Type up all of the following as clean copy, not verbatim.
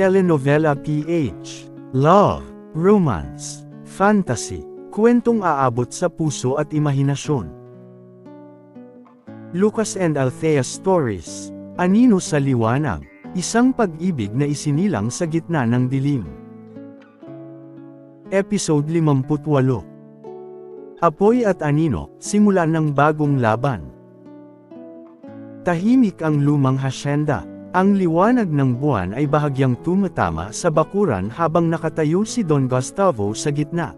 Telenovela PH. Love, romance, fantasy, kwentong aabot sa puso at imahinasyon. Lucas and Althea Stories. Anino sa Liwanag. Isang pag-ibig na isinilang sa gitna ng dilim. Episode 58. Apoy at Anino, simula ng bagong laban. Tahimik ang lumang hasyenda. Ang liwanag ng buwan ay bahagyang tumatama sa bakuran habang nakatayo si Don Gustavo sa gitna.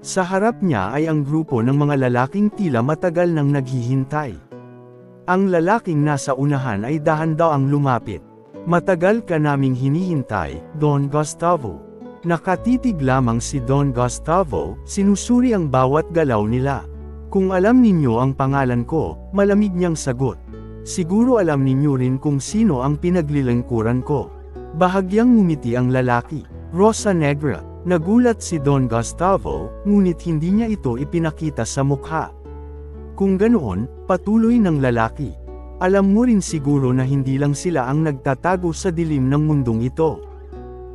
Sa harap niya ay ang grupo ng mga lalaking tila matagal nang naghihintay. Ang lalaking nasa unahan ay dahan-dahang lumapit. "Matagal ka naming hinihintay, Don Gustavo." Nakatitig lamang si Don Gustavo, sinusuri ang bawat galaw nila. "Kung alam ninyo ang pangalan ko," malamig niyang sagot. "Siguro alam ninyo rin kung sino ang pinaglilingkuran ko." Bahagyang ngumiti ang lalaki. "Rosa Negra." Nagulat si Don Gustavo, ngunit hindi niya ito ipinakita sa mukha. "Kung ganoon," patuloy ng lalaki, "alam mo rin siguro na hindi lang sila ang nagtatago sa dilim ng mundong ito."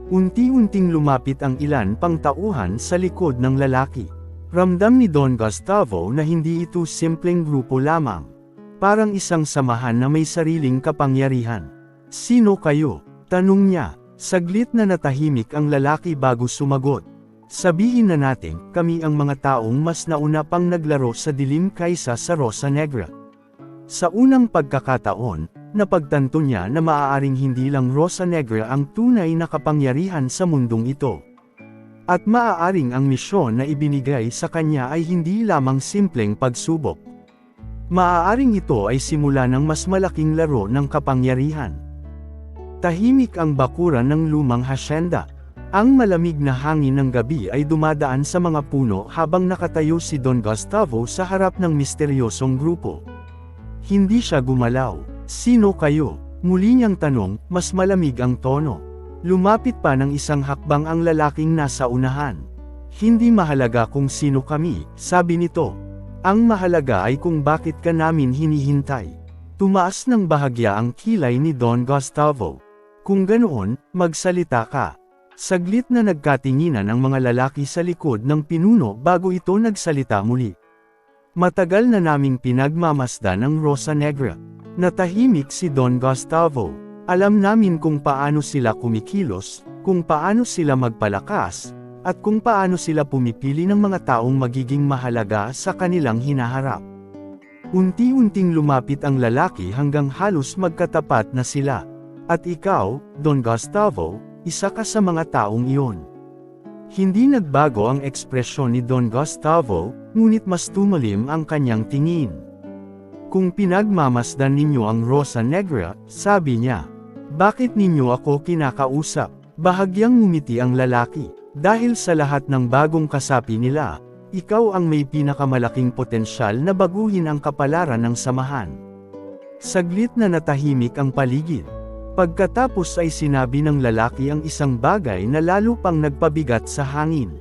Unti-unting lumapit ang ilan pang tauhan sa likod ng lalaki. Ramdam ni Don Gustavo na hindi ito simpleng grupo lamang. Parang isang samahan na may sariling kapangyarihan. "Sino kayo?" tanong niya. Saglit na natahimik ang lalaki bago sumagot. "Sabihin na natin, kami ang mga taong mas nauna pang naglaro sa dilim kaysa sa Rosa Negra." Sa unang pagkakataon, napagtanto niya na maaaring hindi lang Rosa Negra ang tunay na kapangyarihan sa mundong ito. At maaaring ang misyon na ibinigay sa kanya ay hindi lamang simpleng pagsubok. Maaaring ito ay simula ng mas malaking laro ng kapangyarihan. Tahimik ang bakuran ng lumang hasyenda. Ang malamig na hangin ng gabi ay dumadaan sa mga puno habang nakatayo si Don Gustavo sa harap ng misteryosong grupo. Hindi siya gumalaw. "Sino kayo?" muli niyang tanong, mas malamig ang tono. Lumapit pa ng isang hakbang ang lalaking nasa unahan. "Hindi mahalaga kung sino kami," sabi nito. "Ang mahalaga ay kung bakit ka namin hinihintay." Tumaas ng bahagya ang kilay ni Don Gustavo. "Kung ganoon, magsalita ka." Saglit na nagkatinginan ang mga lalaki sa likod ng pinuno bago ito nagsalita muli. "Matagal na naming pinagmamasdan ang Rosa Negra." Natahimik si Don Gustavo. "Alam namin kung paano sila kumikilos, kung paano sila magpalakas, at kung paano sila pumipili ng mga taong magiging mahalaga sa kanilang hinaharap." Unti-unting lumapit ang lalaki hanggang halos magkatapat na sila. "At ikaw, Don Gustavo, isa ka sa mga taong iyon." Hindi nagbago ang ekspresyon ni Don Gustavo, ngunit mas tumalim ang kanyang tingin. "Kung pinagmamasdan ninyo ang Rosa Negra," sabi niya, "bakit ninyo ako kinakausap?" Bahagyang ngumiti ang lalaki. "Dahil sa lahat ng bagong kasapi nila, ikaw ang may pinakamalaking potensyal na baguhin ang kapalaran ng samahan." Saglit na natahimik ang paligid. Pagkatapos ay sinabi ng lalaki ang isang bagay na lalo pang nagpabigat sa hangin.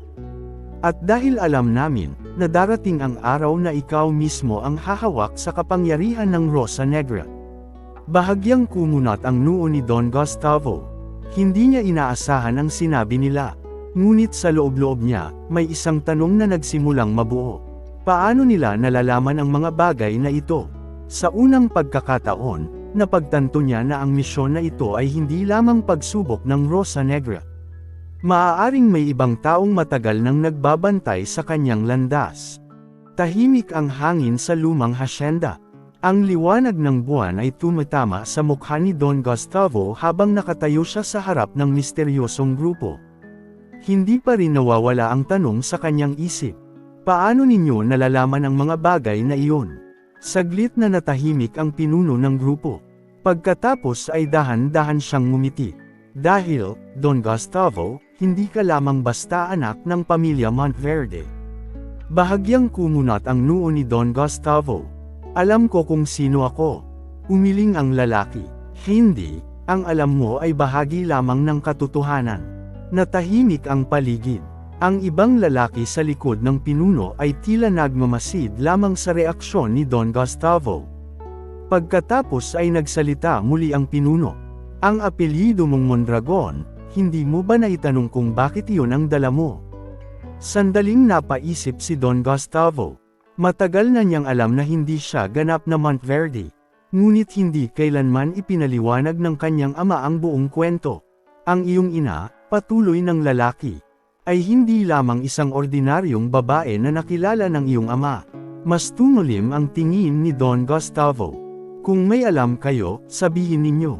"At dahil alam namin, na darating ang araw na ikaw mismo ang hahawak sa kapangyarihan ng Rosa Negra." Bahagyang kumunat ang noo ni Don Gustavo. Hindi niya inaasahan ang sinabi nila. Ngunit sa loob-loob niya, may isang tanong na nagsimulang mabuo. Paano nila nalalaman ang mga bagay na ito? Sa unang pagkakataon, napagtanto niya na ang misyon na ito ay hindi lamang pagsubok ng Rosa Negra. Maaaring may ibang taong matagal nang nagbabantay sa kanyang landas. Tahimik ang hangin sa lumang hasyenda. Ang liwanag ng buwan ay tumatama sa mukha ni Don Gustavo habang nakatayo siya sa harap ng misteryosong grupo. Hindi pa rin nawawala ang tanong sa kanyang isip. Paano ninyo nalalaman ang mga bagay na iyon? Saglit na natahimik ang pinuno ng grupo. Pagkatapos ay dahan-dahan siyang ngumiti. "Dahil, Don Gustavo, hindi ka lamang basta anak ng pamilya Monteverde." Bahagyang kumunat ang noo ni Don Gustavo. "Alam ko kung sino ako." Umiling ang lalaki. "Hindi, ang alam mo ay bahagi lamang ng katotohanan." Natahimik ang paligid. Ang ibang lalaki sa likod ng pinuno ay tila nagmamasid lamang sa reaksyon ni Don Gustavo. Pagkatapos ay nagsalita muli ang pinuno. "Ang apelyido mong Mondragon, hindi mo ba naitanong kung bakit iyon ang dala mo? Sandaling napaisip si Don Gustavo. Matagal na niyang alam na hindi siya ganap na Monteverde. Ngunit hindi kailanman ipinaliwanag ng kanyang ama ang buong kwento. Ang iyong ina, patuloy ng lalaki, ay hindi lamang isang ordinaryong babae na nakilala ng iyong ama. Mas tumulim ang tingin ni Don Gustavo. Kung may alam kayo, sabihin ninyo.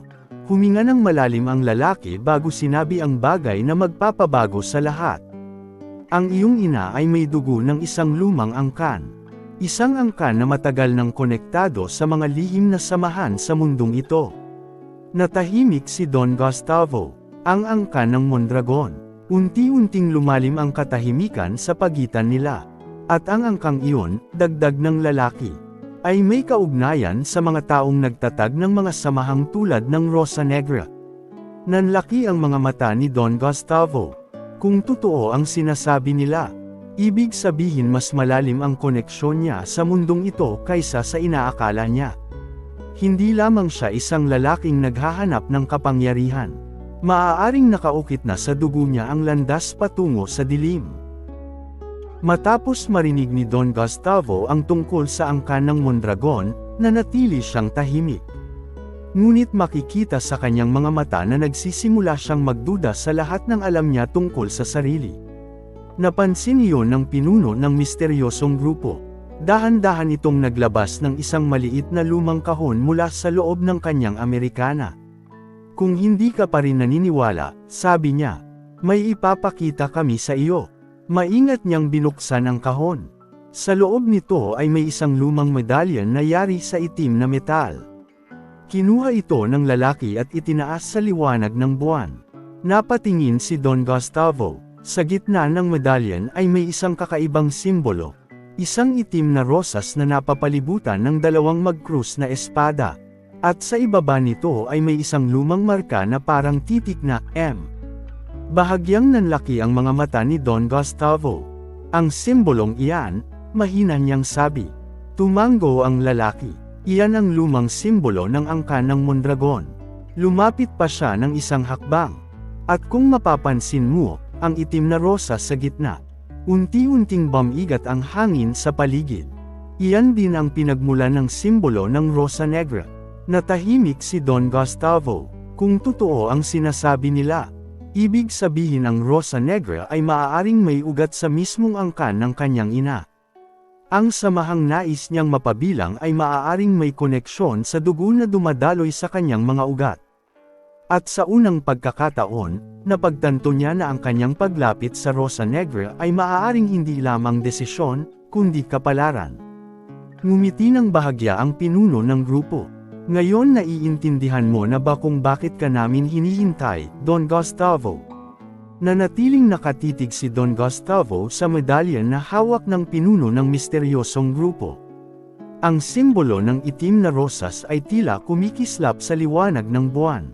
Huminga ng malalim ang lalaki bago sinabi ang bagay na magpapabago sa lahat. Ang iyong ina ay may dugo ng isang lumang angkan. Isang angkan na matagal nang konektado sa mga lihim na samahan sa mundong ito. Natahimik si Don Gustavo, ang angkan ng Mondragon. Unti-unting lumalim ang katahimikan sa pagitan nila. At ang angkang iyon, dagdag ng lalaki, ay may kaugnayan sa mga taong nagtatag ng mga samahang tulad ng Rosa Negra. Nanlaki ang mga mata ni Don Gustavo. Kung totoo ang sinasabi nila, ibig sabihin mas malalim ang koneksyon niya sa mundong ito kaysa sa inaakala niya. Hindi lamang siya isang lalaking naghahanap ng kapangyarihan. Maaaring nakaukit na sa dugo niya ang landas patungo sa dilim. Matapos marinig ni Don Gustavo ang tungkol sa angkan ng Mondragon, nanatili siyang tahimik. Ngunit makikita sa kanyang mga mata na nagsisimula siyang magduda sa lahat ng alam niya tungkol sa sarili. Napansin iyon ng pinuno ng misteryosong grupo. Dahan-dahan itong naglabas ng isang maliit na lumang kahon mula sa loob ng kanyang Amerikana. Kung hindi ka pa rin naniniwala, sabi niya, may ipapakita kami sa iyo. Maingat niyang binuksan ang kahon. Sa loob nito ay may isang lumang medalyon na yari sa itim na metal. Kinuha ito ng lalaki at itinaas sa liwanag ng buwan. Napatingin si Don Gustavo. Sa gitna ng medalyon ay may isang kakaibang simbolo. Isang itim na rosas na napapalibutan ng dalawang magkrus na espada. At sa ibaba nito ay may isang lumang marka na parang titik na M. Bahagyang nanlaki ang mga mata ni Don Gustavo. Ang simbolong iyan, mahina niyang sabi. Tumango ang lalaki. Iyan ang lumang simbolo ng angkan ng Mondragon. Lumapit pa siya ng isang hakbang. At kung mapapansin mo, ang itim na rosas sa gitna. Unti-unting bumigat ang hangin sa paligid. Iyan din ang pinagmulan ng simbolo ng Rosa Negra. Natahimik si Don Gustavo. Kung totoo ang sinasabi nila, ibig sabihin ang Rosa Negra ay maaaring may ugat sa mismong angkan ng kanyang ina. Ang samahang nais niyang mapabilang ay maaaring may koneksyon sa dugo na dumadaloy sa kanyang mga ugat. At sa unang pagkakataon, napagtanto niya na ang kanyang paglapit sa Rosa Negra ay maaaring hindi lamang desisyon, kundi kapalaran. Ngumiti ng bahagya ang pinuno ng grupo. Ngayon naiintindihan mo na ba kung bakit ka namin hinihintay, Don Gustavo? Nanatiling nakatitig si Don Gustavo sa medalyon na hawak ng pinuno ng misteryosong grupo. Ang simbolo ng itim na rosas ay tila kumikislap sa liwanag ng buwan.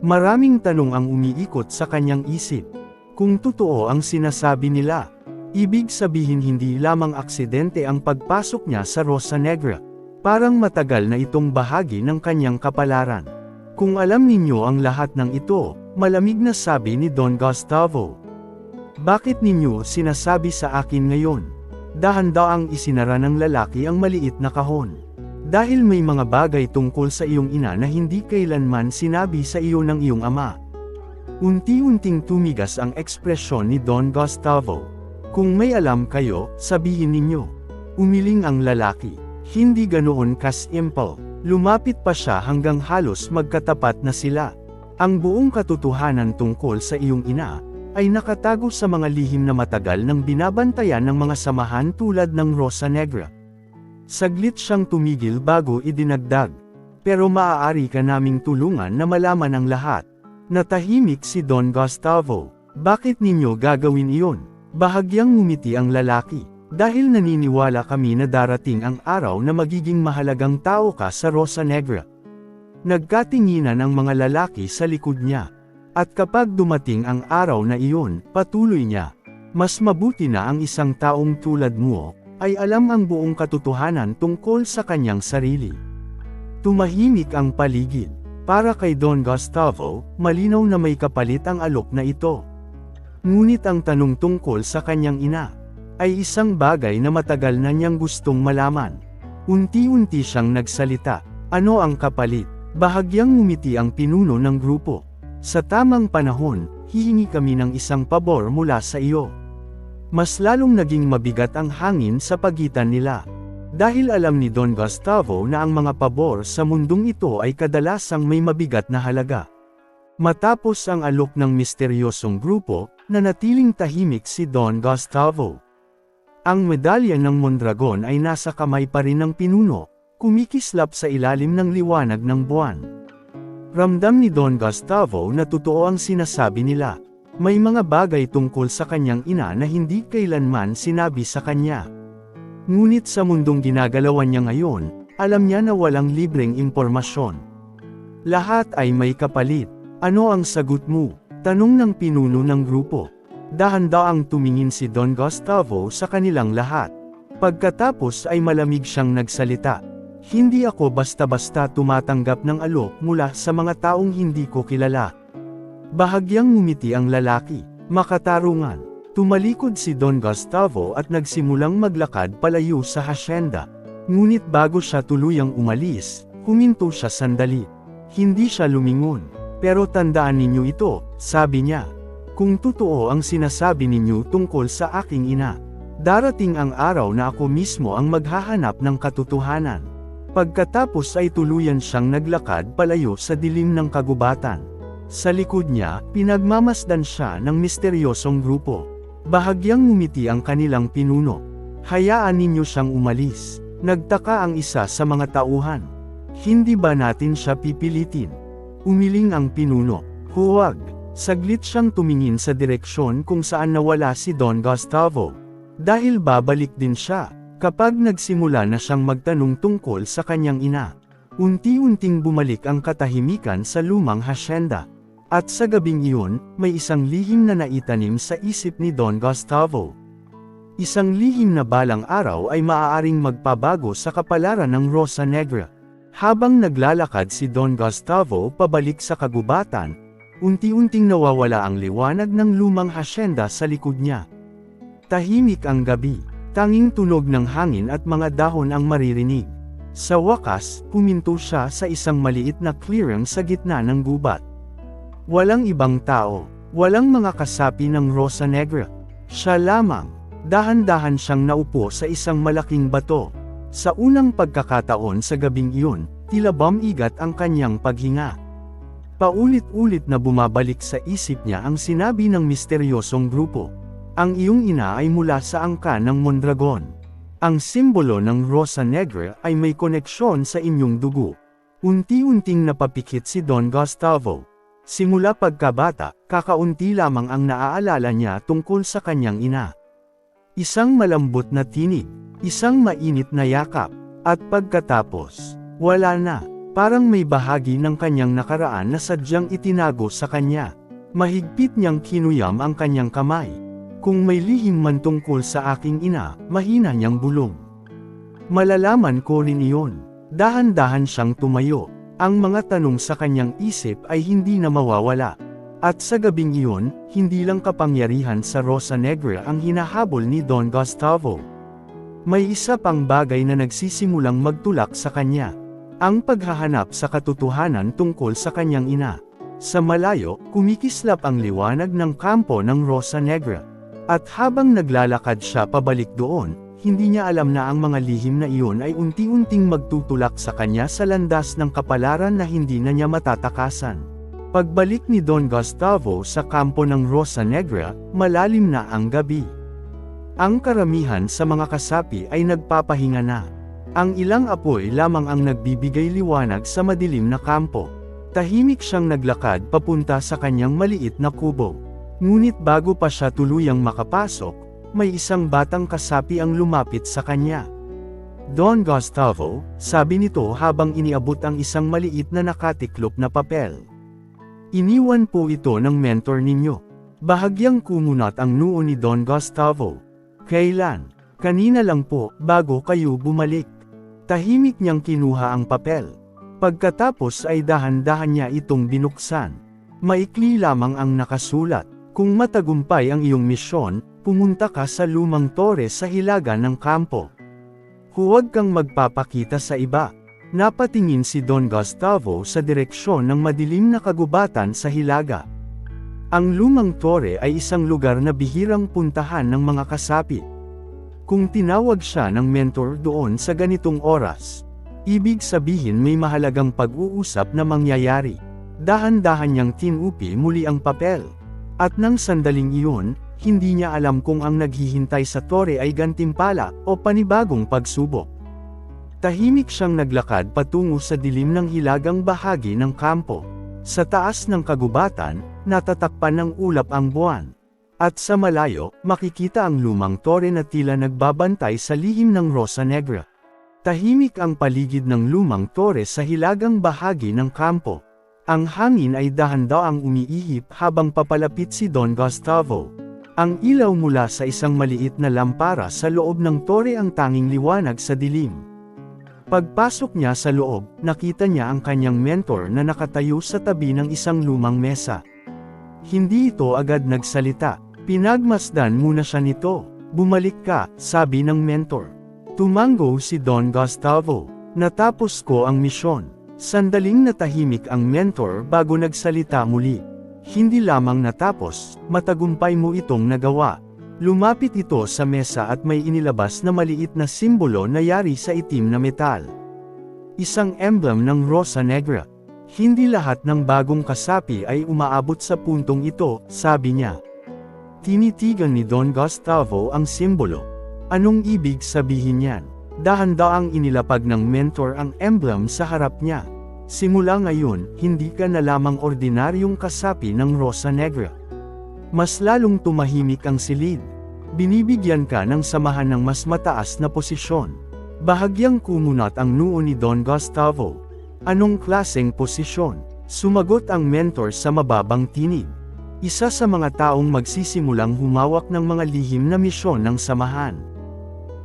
Maraming tanong ang umiikot sa kanyang isip. Kung totoo ang sinasabi nila, ibig sabihin hindi lamang aksidente ang pagpasok niya sa Rosa Negra. Parang matagal na itong bahagi ng kanyang kapalaran. Kung alam ninyo ang lahat ng ito, malamig na sabi ni Don Gustavo. Bakit ninyo sinasabi sa akin ngayon? Dahan-daang isinara ng lalaki ang maliit na kahon. Dahil may mga bagay tungkol sa iyong ina na hindi kailanman sinabi sa iyo ng iyong ama. Unti-unting tumigas ang ekspresyon ni Don Gustavo. Kung may alam kayo, sabihin ninyo. Umiling ang lalaki. Hindi ganoon ka-simple. Lumapit pa siya hanggang halos magkatapat na sila. Ang buong katotohanan tungkol sa iyong ina, ay nakatago sa mga lihim na matagal nang binabantayan ng mga samahan tulad ng Rosa Negra. Saglit siyang tumigil bago idinagdag. Pero maaari ka naming tulungan na malaman ang lahat. Natahimik si Don Gustavo. Bakit ninyo gagawin iyon? Bahagyang ngumiti ang lalaki. Dahil naniniwala kami na darating ang araw na magiging mahalagang tao ka sa Rosa Negra. Nagkatinginan ang mga lalaki sa likod niya. At kapag dumating ang araw na iyon, patuloy niya, mas mabuti na ang isang taong tulad mo, ay alam ang buong katotohanan tungkol sa kanyang sarili. Tumahimik ang paligid. Para kay Don Gustavo, malinaw na may kapalit ang alok na ito. Ngunit ang tanong tungkol sa kanyang ina, ay isang bagay na matagal na niyang gustong malaman. Unti-unti siyang nagsalita. Ano ang kapalit? Bahagyang ngumiti ang pinuno ng grupo. Sa tamang panahon, hihingi kami ng isang pabor mula sa iyo. Mas lalong naging mabigat ang hangin sa pagitan nila. Dahil alam ni Don Gustavo na ang mga pabor sa mundong ito ay kadalasang may mabigat na halaga. Matapos ang alok ng misteryosong grupo, nanatiling tahimik si Don Gustavo. Ang medalya ng Mondragon ay nasa kamay pa rin ng pinuno, kumikislap sa ilalim ng liwanag ng buwan. Ramdam ni Don Gustavo na totoo ang sinasabi nila. May mga bagay tungkol sa kanyang ina na hindi kailanman sinabi sa kanya. Ngunit sa mundong ginagalawan niya ngayon, alam niya na walang libreng impormasyon. Lahat ay may kapalit. Ano ang sagot mo? Tanong ng pinuno ng grupo. Dahan-daang tumingin si Don Gustavo sa kanilang lahat. Pagkatapos ay malamig siyang nagsalita. Hindi ako basta-basta tumatanggap ng alok mula sa mga taong hindi ko kilala. Bahagyang ngumiti ang lalaki. Makatarungan. Tumalikod si Don Gustavo at nagsimulang maglakad palayo sa hasyenda. Ngunit bago siya tuluyang umalis, huminto siya sandali. Hindi siya lumingon. Pero tandaan ninyo ito, sabi niya. Kung totoo ang sinasabi ninyo tungkol sa aking ina, darating ang araw na ako mismo ang maghahanap ng katotohanan. Pagkatapos ay tuluyan siyang naglakad palayo sa dilim ng kagubatan. Sa likod niya, pinagmamasdan siya ng misteryosong grupo. Bahagyang ngumiti ang kanilang pinuno. Hayaan ninyo siyang umalis. Nagtaka ang isa sa mga tauhan. Hindi ba natin siya pipilitin? Umiling ang pinuno. Huwag. Saglit siyang tumingin sa direksyon kung saan nawala si Don Gustavo. Dahil babalik din siya. Kapag nagsimula na siyang magtanong tungkol sa kanyang ina, unti-unting bumalik ang katahimikan sa lumang hasyenda. At sa gabing iyon, may isang lihim na naitanim sa isip ni Don Gustavo. Isang lihim na balang araw ay maaaring magpabago sa kapalaran ng Rosa Negra. Habang naglalakad si Don Gustavo pabalik sa kagubatan, unti-unting nawawala ang liwanag ng lumang hasyenda sa likod niya. Tahimik ang gabi. Tanging tunog ng hangin at mga dahon ang maririnig. Sa wakas, puminto siya sa isang maliit na clearing sa gitna ng gubat. Walang ibang tao, walang mga kasapi ng Rosa Negra. Siya lamang. Dahan-dahan siyang naupo sa isang malaking bato. Sa unang pagkakataon sa gabing iyon, tila bumigat ang kanyang paghinga. Paulit-ulit na bumabalik sa isip niya ang sinabi ng misteryosong grupo. Ang iyong ina ay mula sa angkan ng Mondragon. Ang simbolo ng Rosa Negra ay may koneksyon sa inyong dugo. Unti-unting napapikit si Don Gustavo. Simula pagkabata, kakaunti lamang ang naaalala niya tungkol sa kanyang ina. Isang malambot na tinig, isang mainit na yakap, at pagkatapos, wala na. Parang may bahagi ng kanyang nakaraan na sadyang itinago sa kanya. Mahigpit niyang kinuyam ang kanyang kamay. Kung may lihim man tungkol sa aking ina, mahina niyang bulong. Malalaman ko rin iyon. Dahan-dahan siyang tumayo. Ang mga tanong sa kanyang isip ay hindi na mawawala. At sa gabing iyon, hindi lang kapangyarihan sa Rosa Negra ang hinahabol ni Don Gustavo. May isa pang bagay na nagsisimulang magtulak sa kanya. Ang paghahanap sa katotohanan tungkol sa kanyang ina. Sa malayo, kumikislap ang liwanag ng kampo ng Rosa Negra. At habang naglalakad siya pabalik doon, hindi niya alam na ang mga lihim na iyon ay unti-unting magtutulak sa kanya sa landas ng kapalaran na hindi na niya matatakasan. Pagbalik ni Don Gustavo sa kampo ng Rosa Negra, malalim na ang gabi. Ang karamihan sa mga kasapi ay nagpapahinga na. Ang ilang apoy lamang ang nagbibigay liwanag sa madilim na kampo. Tahimik siyang naglakad papunta sa kanyang maliit na kubo. Ngunit bago pa siya tuluyang makapasok, may isang batang kasapi ang lumapit sa kanya. Don Gustavo, sabi nito habang iniabot ang isang maliit na nakatiklop na papel. Iniwan po ito ng mentor ninyo. Bahagyang kumunat ang noo ni Don Gustavo. Kailan? Kanina lang po, bago kayo bumalik. Tahimik niyang kinuha ang papel. Pagkatapos ay dahan-dahan niya itong binuksan. Maikli lamang ang nakasulat, "Kung matagumpay ang iyong misyon, pumunta ka sa lumang tore sa hilaga ng kampo. Huwag kang magpapakita sa iba." Napatingin si Don Gustavo sa direksyon ng madilim na kagubatan sa hilaga. Ang lumang tore ay isang lugar na bihirang puntahan ng mga kasapi. Kung tinawag siya ng mentor doon sa ganitong oras, ibig sabihin may mahalagang pag-uusap na mangyayari. Dahan-dahan niyang tinupi muli ang papel. At nang sandaling iyon, hindi niya alam kung ang naghihintay sa tore ay gantimpala o panibagong pagsubok. Tahimik siyang naglakad patungo sa dilim ng hilagang bahagi ng kampo. Sa taas ng kagubatan, natatakpan ng ulap ang buwan. At sa malayo, makikita ang lumang tore na tila nagbabantay sa lihim ng Rosa Negra. Tahimik ang paligid ng lumang tore sa hilagang bahagi ng kampo. Ang hangin ay dahan-dahang umiihip habang papalapit si Don Gustavo. Ang ilaw mula sa isang maliit na lampara sa loob ng tore ang tanging liwanag sa dilim. Pagpasok niya sa loob, nakita niya ang kanyang mentor na nakatayo sa tabi ng isang lumang mesa. Hindi ito agad nagsalita. Pinagmasdan muna siya nito. "Bumalik ka," sabi ng mentor. Tumango si Don Gustavo. "Natapos ko ang misyon." Sandaling natahimik ang mentor bago nagsalita muli. "Hindi lamang natapos, matagumpay mo itong nagawa." Lumapit ito sa mesa at may inilabas na maliit na simbolo na yari sa itim na metal. Isang emblem ng Rosa Negra. "Hindi lahat ng bagong kasapi ay umaabot sa puntong ito," sabi niya. Tinitigan ni Don Gustavo ang simbolo. Anong ibig sabihin yan? Dahan-daang inilapag ng mentor ang emblem sa harap niya. "Simula ngayon, hindi ka na lamang ordinaryong kasapi ng Rosa Negra. Mas lalong tumahimik ang silid. Binibigyan ka ng samahan ng mas mataas na posisyon." Bahagyang kumunat ang noo ni Don Gustavo. "Anong klaseng posisyon?" Sumagot ang mentor sa mababang tinig. "Isa sa mga taong magsisimulang humawak ng mga lihim na misyon ng samahan.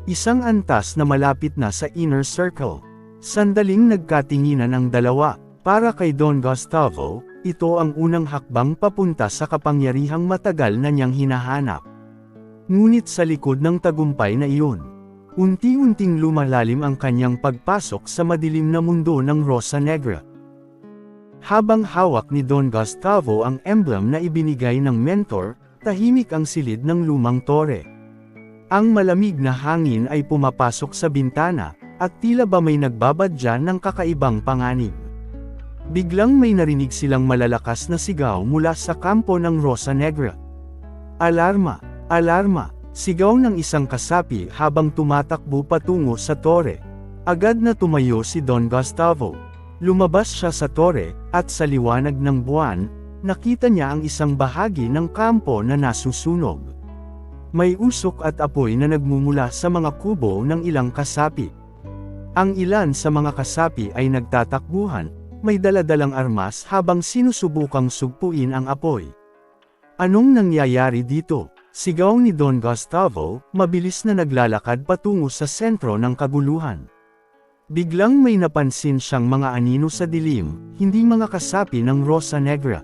Isang antas na malapit na sa inner circle." Sandaling nagkatinginan ang dalawa. Para kay Don Gustavo, ito ang unang hakbang papunta sa kapangyarihang matagal na niyang hinahanap. Ngunit sa likod ng tagumpay na iyon, unti-unting lumalalim ang kanyang pagpasok sa madilim na mundo ng Rosa Negra. Habang hawak ni Don Gustavo ang emblem na ibinigay ng mentor, tahimik ang silid ng lumang tore. Ang malamig na hangin ay pumapasok sa bintana, at tila ba may nagbabadya ng kakaibang panganib. Biglang may narinig silang malalakas na sigaw mula sa kampo ng Rosa Negra. "Alarma! Alarma!" Sigaw ng isang kasapi habang tumatakbo patungo sa tore. Agad na tumayo si Don Gustavo. Lumabas siya sa tore, at sa liwanag ng buwan, nakita niya ang isang bahagi ng kampo na nasusunog. May usok at apoy na nagmumula sa mga kubo ng ilang kasapi. Ang ilan sa mga kasapi ay nagtatakbuhan, may daladalang armas habang sinusubukang sugpuin ang apoy. "Anong nangyayari dito?" Sigaw ni Don Gustavo, mabilis na naglalakad patungo sa sentro ng kaguluhan. Biglang may napansin siyang mga anino sa dilim, hindi mga kasapi ng Rosa Negra.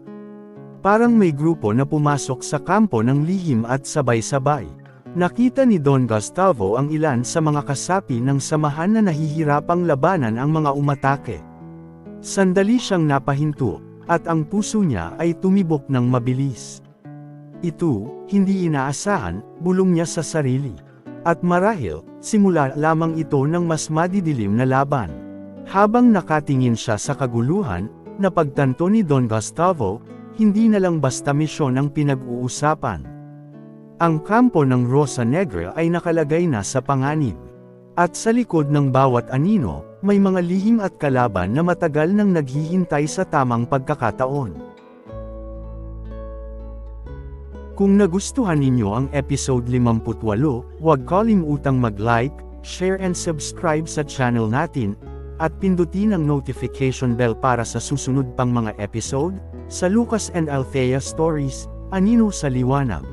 Parang may grupo na pumasok sa kampo ng lihim at sabay-sabay. Nakita ni Don Gustavo ang ilan sa mga kasapi ng samahan na nahihirapang labanan ang mga umatake. Sandali siyang napahinto, at ang puso niya ay tumibok ng mabilis. Ito, hindi inaasahan, bulong niya sa sarili. At marahil, simula lamang ito ng mas madidilim na laban. Habang nakatingin siya sa kaguluhan, napagtanto ni Don Gustavo, hindi na lang basta misyon ang pinag-uusapan. Ang kampo ng Rosa Negra ay nakalagay na sa panganib. At sa likod ng bawat anino, may mga lihim at kalaban na matagal nang naghihintay sa tamang pagkakataon. Kung nagustuhan ninyo ang episode 58, huwag kalimutang mag-like, share and subscribe sa channel natin, at pindutin ang notification bell para sa susunod pang mga episode, sa Lucas and Althea Stories, Anino sa Liwanag.